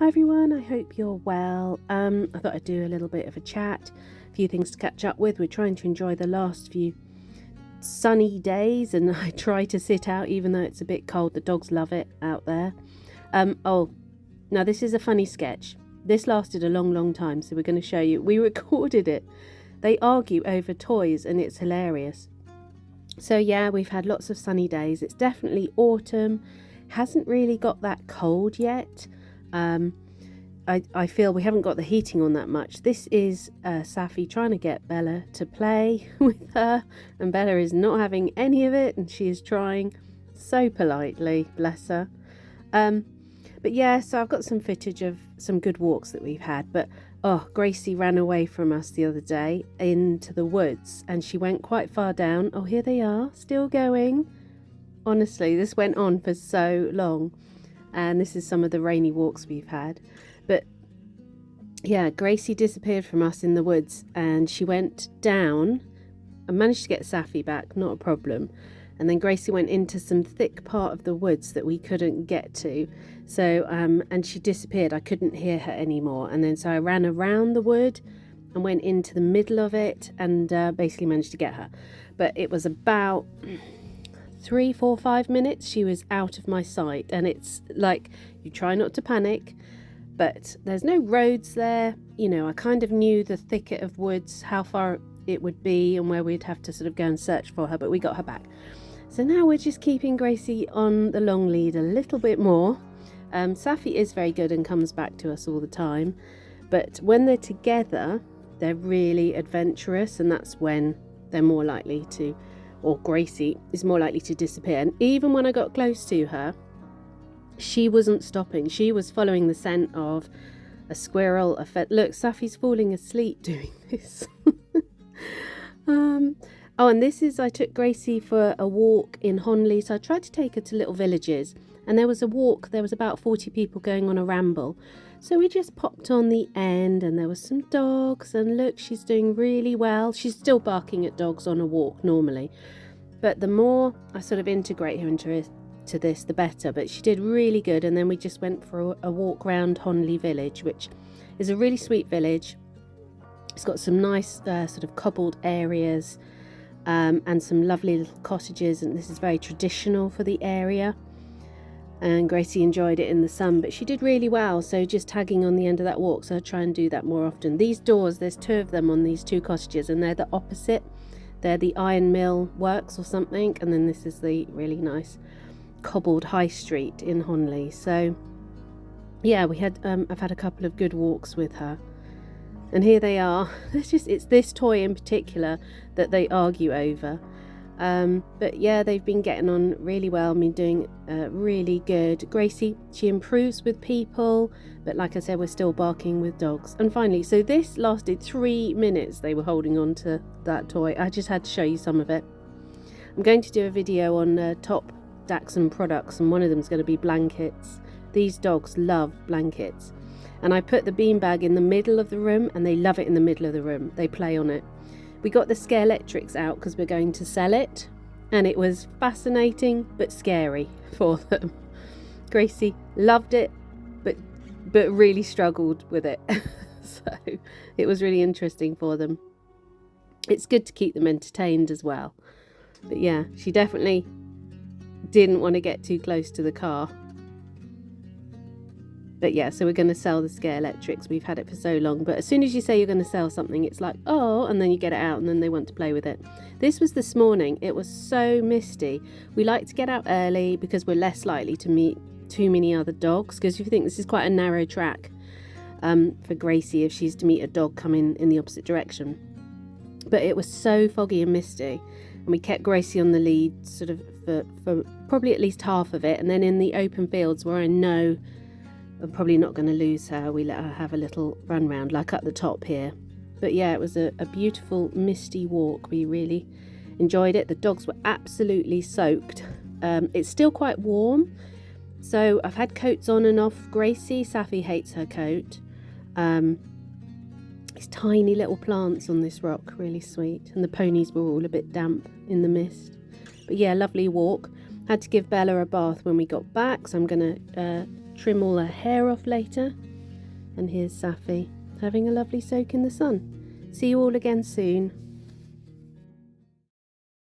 Hi everyone, I hope you're well. I thought I'd do a little bit of a chat, a few things to catch up with. We're trying to enjoy the last few sunny days, and I try to sit out even though it's a bit cold. The dogs love it out there. Oh, now this is a funny sketch. This lasted a long time, so we're going to show you. We recorded it. They argue over toys and it's hilarious. So yeah, we've had lots of sunny days. It's definitely autumn. Hasn't really got that cold yet. I feel we haven't got the heating on that much. This is Saffy trying to get Bella to play with her, and Bella is not having any of it, and she is trying so politely, bless her. But yeah, so I've got some footage of some good walks that we've had. But Gracie ran away from us the other day into the woods, and she went quite far down. Oh, here they are, still going. Honestly, this went on for so long. And this is some of the rainy walks we've had. But yeah, Gracie disappeared from us in the woods, and she went down. I managed to get Saffy back, not a problem. And then Gracie went into some thick part of the woods that we couldn't get to. So, and she disappeared. I couldn't hear her anymore. And then so I ran around the wood and went into the middle of it and basically managed to get her. But it was about 3, 4, 5 minutes she was out of my sight, and it's like you try not to panic, but there's no roads there. You know, I kind of knew the thicket of woods, how far it would be and where we'd have to sort of go and search for her, but we got her back. So now we're just keeping Gracie on the long lead a little bit more. Saffy is very good and comes back to us all the time, but when they're together they're really adventurous, and that's when they're more likely to, or Gracie is more likely to disappear. And even when I got close to her, she wasn't stopping. She was following the scent of a squirrel. Look, Saffy's falling asleep doing this. And this is, I took Gracie for a walk in Honley. So I tried to take her to little villages, and there was a walk. There was about 40 people going on a ramble. So we just popped on the end, and there was some dogs, and look, she's doing really well. She's still barking at dogs on a walk normally, but the more I sort of integrate her into this, the better. But she did really good. And then we just went for a walk around Honley village, which is a really sweet village. It's got some nice sort of cobbled areas, and some lovely little cottages, and this is very traditional for the area. And Gracie enjoyed it in the sun, but she did really well. So just tagging on the end of that walk, so I try and do that more often. These doors, there's 2 of them on these 2 cottages, and they're the opposite. They're the iron mill works or something, and then this is the really nice cobbled high street in Honley. So yeah, we had I've had a couple of good walks with her, and here they are. It's this toy in particular that they argue over. But yeah, they've been getting on really well. I've been doing really good. Gracie, she improves with people, but like I said, we're still barking with dogs. And finally, so this lasted 3 minutes. They were holding on to that toy. I just had to show you some of it. I'm going to do a video on top Dachshund products, and one of them is going to be blankets. These dogs love blankets, and I put the beanbag in the middle of the room, and they love it in the middle of the room. They play on it. We got the Scare Electrics out because we're going to sell it, and it was fascinating but scary for them. Gracie loved it, but really struggled with it. So it was really interesting for them. It's good to keep them entertained as well. But yeah, she definitely didn't want to get too close to the car. But yeah, so we're going to sell the Scare Electrics. We've had it for so long. But as soon as you say you're going to sell something, it's like, oh, and then you get it out and then they want to play with it. This was this morning. It was so misty. We like to get out early because we're less likely to meet too many other dogs. Because you think this is quite a narrow track for Gracie if she's to meet a dog coming in the opposite direction. But it was so foggy and misty. And we kept Gracie on the lead sort of for probably at least half of it. And then in the open fields where I know I'm probably not going to lose her, we let her have a little run round, like at the top here. But yeah, it was a beautiful misty walk. We really enjoyed it. The dogs were absolutely soaked. It's still quite warm, so I've had coats on and off. Gracie, Saffy hates her coat. These tiny little plants on this rock, really sweet. And the ponies were all a bit damp in the mist. But yeah, lovely walk. Had to give Bella a bath when we got back, so I'm going to trim all her hair off later. And here's Saffy, having a lovely soak in the sun. See you all again soon.